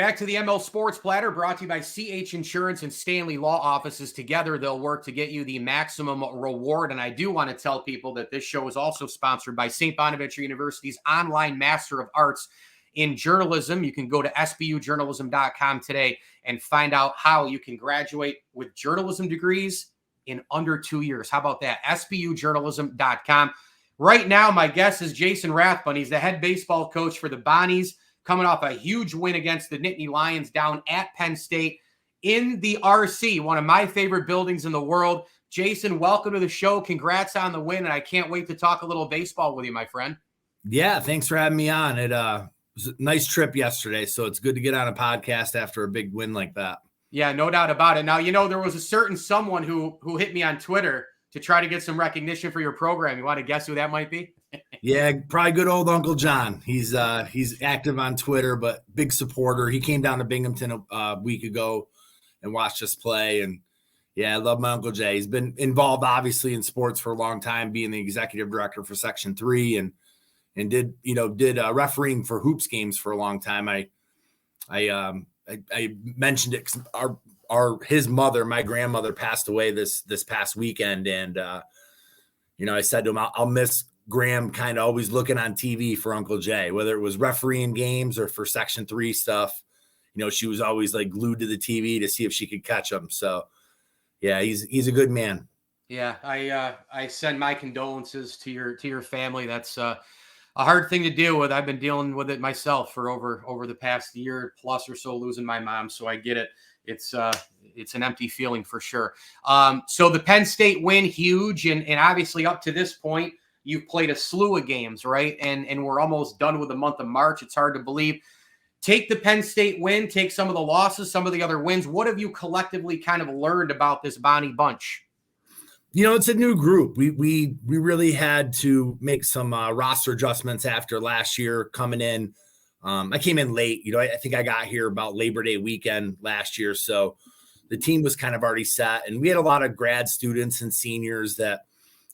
Back to the ML Sports Platter, brought to you by CH Insurance and Stanley Law Offices. Together, they'll work to get you the maximum reward. And I do want to tell people that this show is also sponsored by St. Bonaventure University's online Master of Arts in Journalism. You can go to sbujournalism.com today and find out how you can graduate with journalism degrees in under 2 years. How about that? sbujournalism.com. Right now, my guest is Jason Rathbun. He's the head baseball coach for the Bonnies, coming off a huge win against the Nittany Lions down at Penn State in the RC, one of my favorite buildings in the world. Jason, welcome to the show. Congrats on the win, and I can't wait to talk a little baseball with you, my friend. Yeah, thanks for having me on. It was a nice trip yesterday, so it's good to get on a podcast after a big win like that. Yeah, no doubt about it. Now, you know, there was a certain someone who hit me on Twitter to try to get some recognition for your program. You want to guess who that might be? Yeah, probably good old Uncle John. He's active on Twitter, but big supporter. He came down to Binghamton a week ago and watched us play. And yeah, I love my Uncle Jay. He's been involved obviously in sports for a long time, being the executive director for Section 3 and did refereeing for hoops games for a long time. I mentioned it 'cause his mother, my grandmother, passed away this past weekend, and I said to him, I'll miss Graham kind of always looking on TV for Uncle Jay, whether it was refereeing games or for Section 3 stuff. She was always like glued to the TV to see if she could catch him. So yeah, he's a good man. Yeah, I send my condolences to your family. That's a hard thing to deal with. I've been dealing with it myself for over the past year plus or so, losing my mom. So I get it. It's an empty feeling for sure. So the Penn State win, huge, and obviously up to this point, you've played a slew of games, right? And we're almost done with the month of March. It's hard to believe. Take the Penn State win, take some of the losses, some of the other wins. What have you collectively kind of learned about this Bonnie bunch? It's a new group. We really had to make some roster adjustments after last year coming in. I came in late. I think I got here about Labor Day weekend last year. So the team was kind of already set. And we had a lot of grad students and seniors that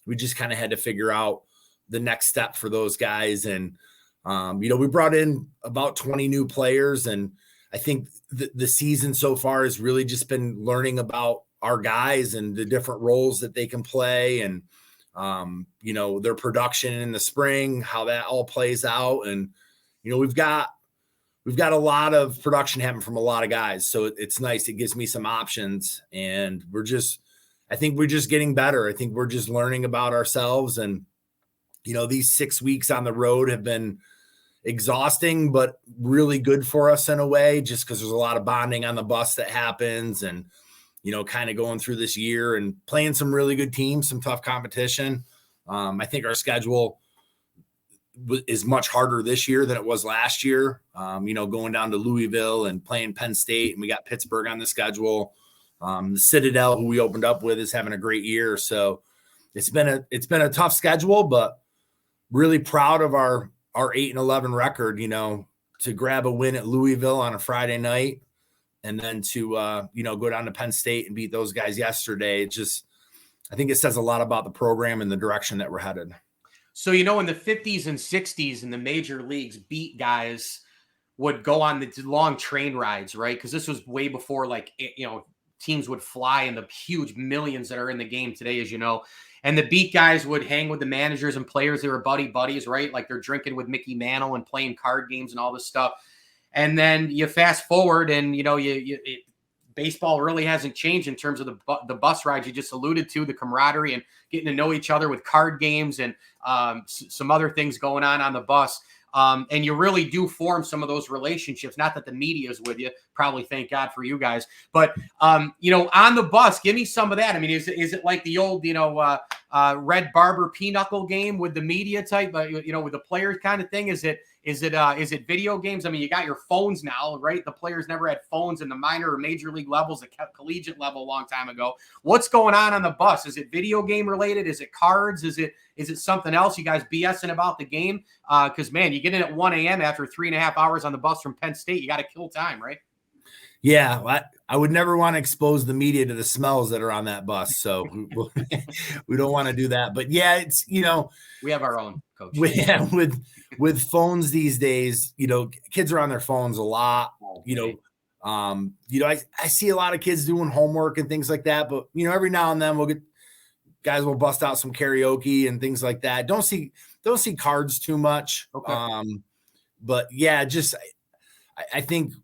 we just kind of had to figure out the next step for those guys. And, we brought in about 20 new players. And I think the season so far has really just been learning about our guys and the different roles that they can play and, their production in the spring, how that all plays out. And, we've got a lot of production happening from a lot of guys. So it's nice. It gives me some options, and I think we're just getting better. I think we're just learning about ourselves. And, these 6 weeks on the road have been exhausting, but really good for us in a way, just because there's a lot of bonding on the bus that happens and, kind of going through this year and playing some really good teams, some tough competition. I think our schedule is much harder this year than it was last year. Going down to Louisville and playing Penn State, and we got Pittsburgh on the schedule. The Citadel, who we opened up with, is having a great year. So it's been a tough schedule, but really proud of our 8-11 record, to grab a win at Louisville on a Friday night and then to, go down to Penn State and beat those guys yesterday. I think it says a lot about the program and the direction that we're headed. So, in the 50s and 60s in the major leagues, beat guys would go on the long train rides, right? Because this was way before, teams would fly in the huge millions that are in the game today, as you know. And the beat guys would hang with the managers and players. They were buddies, right? Like they're drinking with Mickey Mantle and playing card games and all this stuff. And then you fast forward and, baseball really hasn't changed in terms of the bus rides you just alluded to, the camaraderie and getting to know each other with card games and some other things going on the bus. And you really do form some of those relationships. Not that the media is with you, probably, thank God for you guys. But, on the bus, give me some of that. I mean, is it like the old, Red Barber pinochle game with the media type, with the players kind of thing? Is it video games? I mean, you got your phones now, right? The players never had phones in the minor or major league levels, the collegiate level a long time ago. What's going on the bus? Is it video game related? Is it cards? Is it something else? You guys BSing about the game? Because, man, you get in at 1 a.m. after 3.5 hours on the bus from Penn State. You got to kill time, right? Yeah, I would never want to expose the media to the smells that are on that bus. So we don't want to do that. But yeah, it's, we have our own coach. With phones these days, kids are on their phones a lot. I see a lot of kids doing homework and things like that, but every now and then guys will bust out some karaoke and things like that. Don't see cards too much. Okay. But yeah, I think,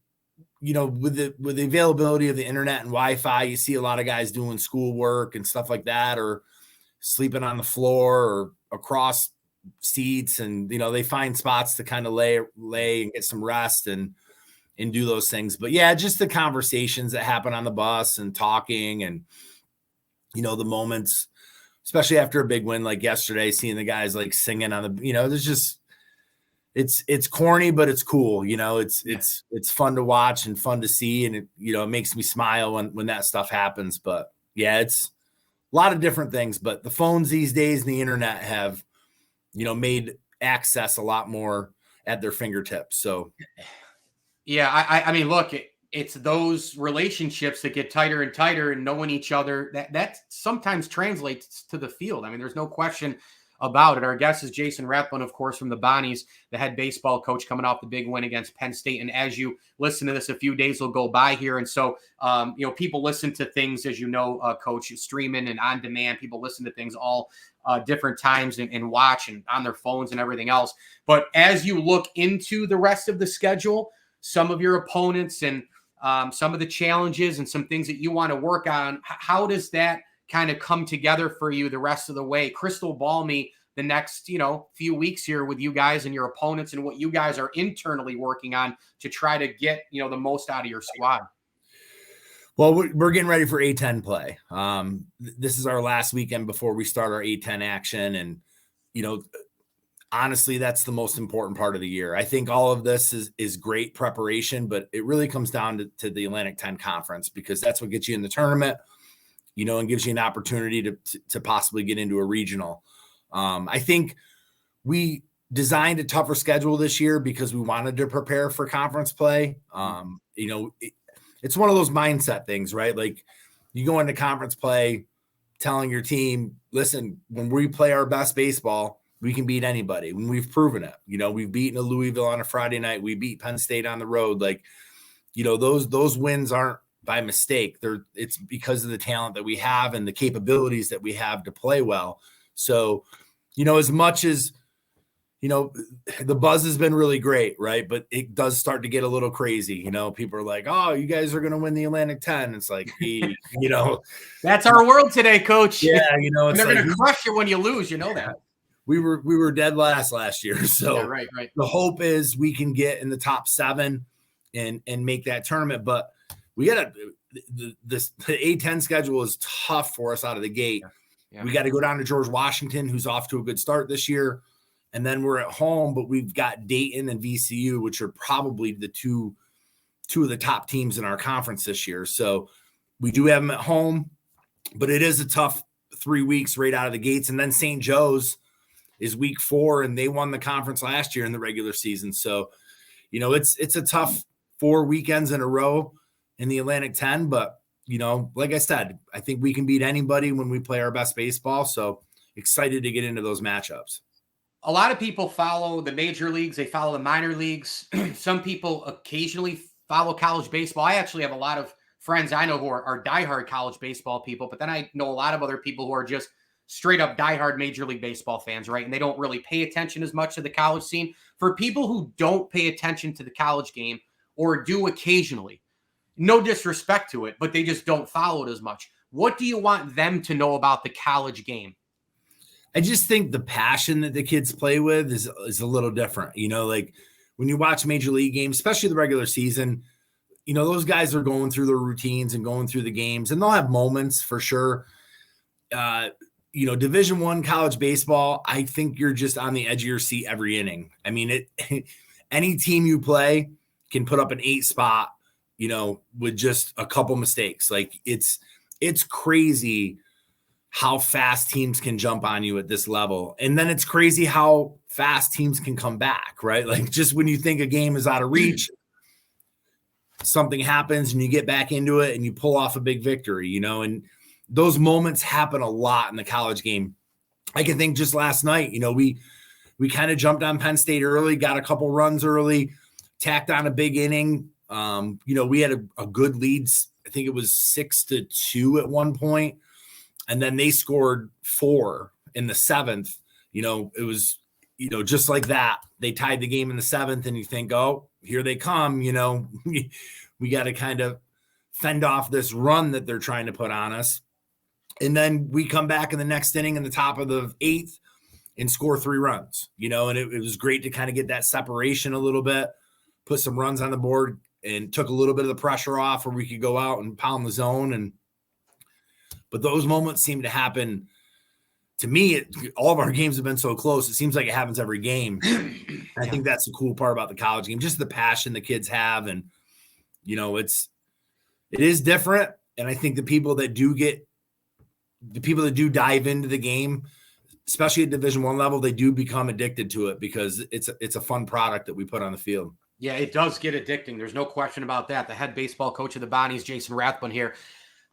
with the availability of the internet and Wi-Fi, you see a lot of guys doing schoolwork and stuff like that, or sleeping on the floor or across seats, and they find spots to kind of lay and get some rest and do those things. But yeah, just the conversations that happen on the bus and talking, and the moments, especially after a big win like yesterday, seeing the guys like singing on the, there's just, it's corny, but it's cool. It's fun to watch and fun to see. And it makes me smile when that stuff happens. But yeah, it's a lot of different things, but the phones these days and the internet have, made access a lot more at their fingertips. So yeah, I mean, look, it's those relationships that get tighter and tighter, and knowing each other that sometimes translates to the field. I mean, there's no question about it. Our guest is Jason Rathbun, of course, from the Bonnies, the head baseball coach, coming off the big win against Penn State. And as you listen to this, a few days will go by here. And so, people listen to things, as Coach, streaming and on demand. People listen to things all different times and watch and on their phones and everything else. But as you look into the rest of the schedule, some of your opponents and some of the challenges and some things that you want to work on, how does that kind of come together for you the rest of the way? Crystal ball me the next, few weeks here with you guys and your opponents, and what you guys are internally working on to try to get, the most out of your squad. Well, we're getting ready for A10 play. This is our last weekend before we start our A10 action. And, honestly, that's the most important part of the year. I think all of this is great preparation, but it really comes down to the Atlantic 10 conference, because that's what gets you in the tournament, and gives you an opportunity to possibly get into a regional. I think we designed a tougher schedule this year because we wanted to prepare for conference play. It's one of those mindset things, right? Like, you go into conference play telling your team, listen, when we play our best baseball, we can beat anybody. When we've proven it, we've beaten a Louisville on a Friday night. We beat Penn State on the road. Like, those wins aren't by mistake. It's because of the talent that we have and the capabilities that we have to play well. So, as much as, the buzz has been really great, right? But it does start to get a little crazy. People are like, oh, you guys are going to win the Atlantic 10. It's like, that's our world today, Coach. Yeah. It's they're going to crush you when you lose. That. We were dead last year. So yeah, right. The hope is we can get in the top 7 and make that tournament. But we got the A10 schedule is tough for us out of the gate. Yeah. We got to go down to George Washington, who's off to a good start this year. And then we're at home, but we've got Dayton and VCU, which are probably the two of the top teams in our conference this year. So we do have them at home, but it is a tough 3 weeks right out of the gates. And then St. Joe's is week 4, and they won the conference last year in the regular season. So, it's a tough 4 weekends in a row in the Atlantic 10, but like I said, I think we can beat anybody when we play our best baseball. So excited to get into those matchups. A lot of people follow the major leagues. They follow the minor leagues. Some people occasionally follow college baseball. I actually have a lot of friends I know who are diehard college baseball people, but then I know a lot of other people who are just straight up diehard Major League Baseball fans, right? And they don't really pay attention as much to the college scene. For people who don't pay attention to the college game, or do occasionally, no disrespect to it, but they just don't follow it as much, what do you want them to know about the college game? I just think the passion that the kids play with is a little different. Like when you watch Major League games, especially the regular season, those guys are going through their routines and going through the games, and they'll have moments for sure. Division I college baseball, I think you're just on the edge of your seat every inning. I mean, any team you play can put up an 8 spot, with just a couple mistakes. Like it's crazy how fast teams can jump on you at this level. And then it's crazy how fast teams can come back, right? Like just when you think a game is out of reach, something happens and you get back into it and you pull off a big victory, and those moments happen a lot in the college game. I can think just last night, we kind of jumped on Penn State early, got a couple runs early, tacked on a big inning, We had a good lead. I think it was 6-2 at one point, and then they scored 4 in the 7th. It was, just like that. They tied the game in the 7th, and you think, oh, here they come. We got to kind of fend off this run that they're trying to put on us. And then we come back in the next inning in the top of the 8th and score 3 runs, and it was great to kind of get that separation a little bit, put some runs on the board, and took a little bit of the pressure off where we could go out and pound the zone. But those moments seem to happen to me. All of our games have been so close. It seems like it happens every game. I think that's the cool part about the college game, just the passion the kids have. And, it is different. And I think the people that do dive into the game, especially at Division I level, they do become addicted to it because it's a fun product that we put on the field. Yeah, it does get addicting. There's no question about that. The head baseball coach of the Bonnies, Jason Rathbun, here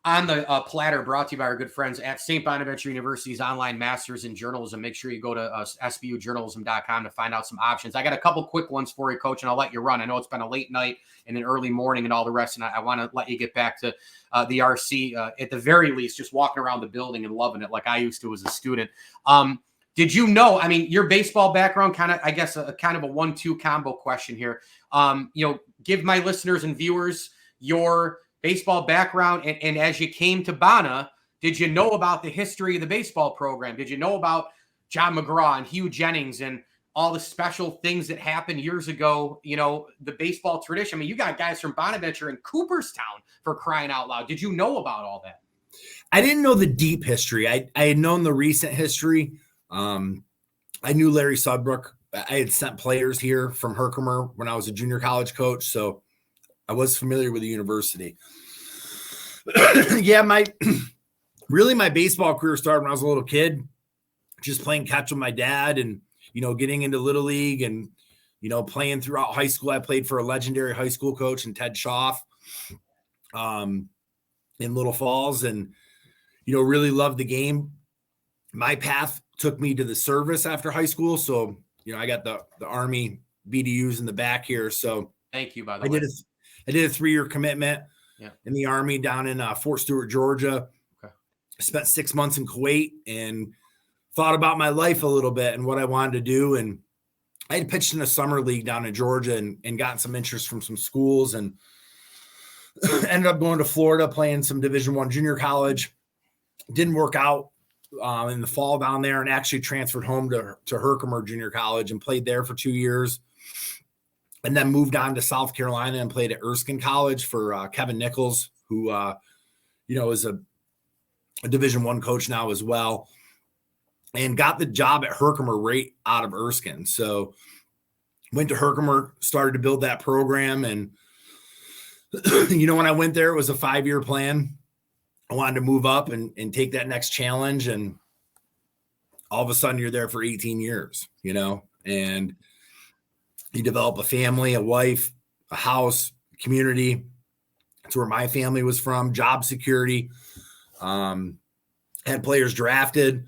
on the platter, brought to you by our good friends at St. Bonaventure University's online master's in journalism. Make sure you go to sbujournalism.com to find out some options. I got a couple quick ones for you, Coach, and I'll let you run. I know it's been a late night and an early morning and all the rest, and I want to let you get back to the RC, at the very least, just walking around the building and loving it like I used to as a student. Did you know, your baseball background, kind of, I guess, kind of a 1-2 combo question here. Give my listeners and viewers your baseball background. And as you came to Bona, did you know about the history of the baseball program? Did you know about John McGraw and Hugh Jennings and all the special things that happened years ago, the baseball tradition? You got guys from Bonaventure and Cooperstown, for crying out loud. Did you know about all that? I didn't know the deep history. I had known the recent history. I knew Larry Sudbrook. I had sent players here from Herkimer when I was a junior college coach, so I was familiar with the university. Yeah, my baseball career started when I was a little kid, just playing catch with my dad and, getting into Little League and, playing throughout high school. I played for a legendary high school coach in Ted Schaaf in Little Falls and, really loved the game. My path took me to the service after high school. So, I got the Army BDUs in the back here. So thank you, by the way. I did a 3-year commitment in the Army down in Fort Stewart, Georgia. Okay. I spent 6 months in Kuwait and thought about my life a little bit and what I wanted to do. And I had pitched in a summer league down in Georgia and gotten some interest from some schools and ended up going to Florida, playing some Division I junior college. Didn't work out in the fall down there, and actually transferred home to Herkimer Junior College and played there for 2 years. And then moved on to South Carolina and played at Erskine College for Kevin Nichols, who, is a Division I coach now as well, and got the job at Herkimer right out of Erskine. So went to Herkimer, started to build that program. And, when I went there, it was a 5-year plan. I wanted to move up and take that next challenge. And all of a sudden you're there for 18 years, and you develop a family, a wife, a house, community. That's where my family was from, job security, had players drafted.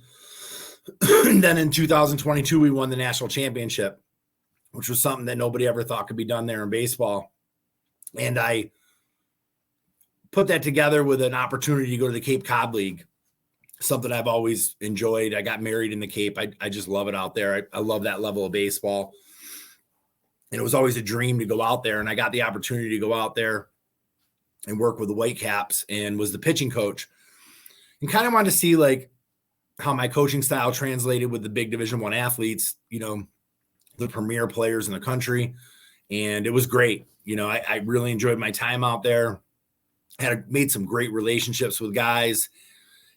And then in 2022, we won the national championship, which was something that nobody ever thought could be done there in baseball. And I put that together with an opportunity to go to the Cape Cod League, something I've always enjoyed. I got married in the Cape. I just love it out there. I love that level of baseball. And it was always a dream to go out there. And I got the opportunity to go out there and work with the Whitecaps and was the pitching coach. And kind of wanted to see how my coaching style translated with the big Division I athletes, the premier players in the country. And it was great. I really enjoyed my time out there. Made some great relationships with guys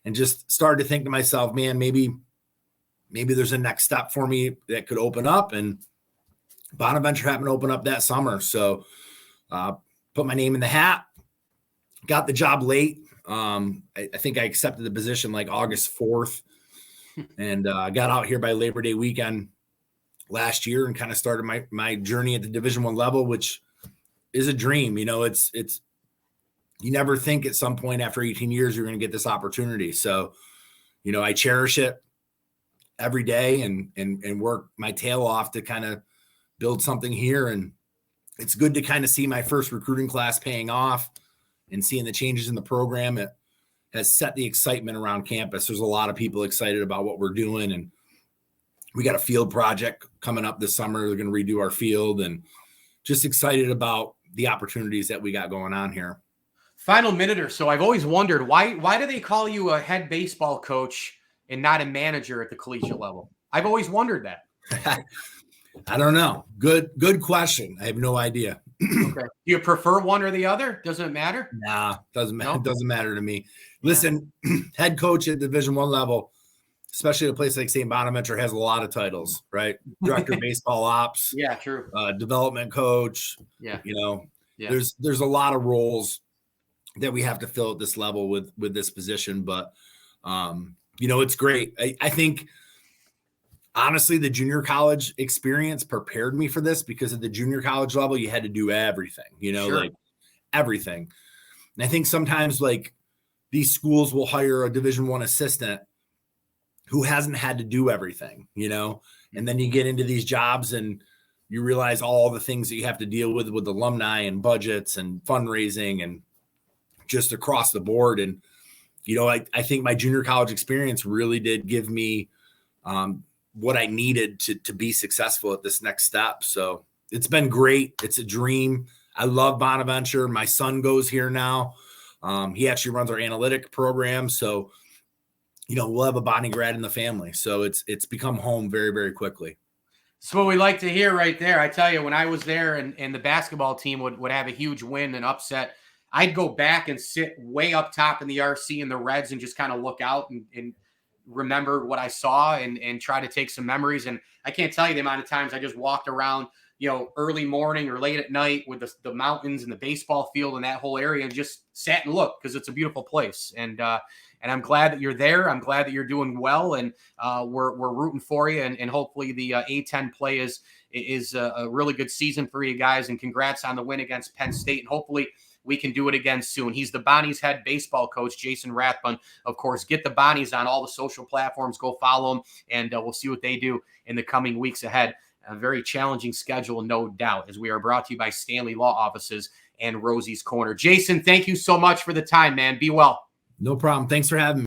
and just started to think to myself, man, maybe there's a next step for me that could open up. And Bonaventure happened to open up that summer. So put my name in the hat, got the job late. I think I accepted the position August 4th and got out here by Labor Day weekend last year and kind of started my journey at the Division I level, which is a dream. It's you never think at some point after 18 years, you're going to get this opportunity. So, I cherish it every day and work my tail off to kind of build something here and it's good to kind of see my first recruiting class paying off and seeing the changes in the program. It has set the excitement around campus. There's a lot of people excited about what we're doing, and we got a field project coming up this summer. They're going to redo our field, and just excited about the opportunities that we got going on here. Final minute or so. I've always wondered why do they call you a head baseball coach and not a manager at the collegiate level? I've always wondered that. I don't know. Good question. I have no idea. Okay. Do you prefer one or the other? Doesn't it matter? Nah, doesn't matter. No? It doesn't matter to me. Listen, head coach at Division I level, especially at a place like St. Bonaventure, has a lot of titles, right? Director of baseball ops. Yeah, true. Development coach. Yeah. There's a lot of roles that we have to fill at this level with this position, but it's great. I think honestly, the junior college experience prepared me for this, because at the junior college level, you had to do everything, Sure. like everything. And I think sometimes like these schools will hire a Division I assistant who hasn't had to do everything, and then you get into these jobs and you realize all the things that you have to deal with alumni and budgets and fundraising and just across the board. And, I think my junior college experience really did give me what I needed to be successful at this next step. So it's been great. It's a dream. I love Bonaventure. My son goes here now. He actually runs our analytic program. So, we'll have a Bonnie grad in the family. So it's become home very, very quickly. That's what we like to hear right there. I tell you, when I was there and the basketball team would have a huge win and upset, I'd go back and sit way up top in the RC in the Reds and just kind of look out and remember what I saw and try to take some memories. And I can't tell you the amount of times I just walked around, early morning or late at night with the mountains and the baseball field and that whole area and just sat and looked, because it's a beautiful place. And I'm glad that you're there. I'm glad that you're doing well, and we're rooting for you. And hopefully the A10 play is a really good season for you guys. And congrats on the win against Penn State. And hopefully we can do it again soon. He's the Bonnies head baseball coach, Jason Rathbun. Of course, get the Bonnies on all the social platforms. Go follow them, and we'll see what they do in the coming weeks ahead. A very challenging schedule, no doubt, as we are brought to you by Stanley Law Offices and Rosie's Corner. Jason, thank you so much for the time, man. Be well. No problem. Thanks for having me.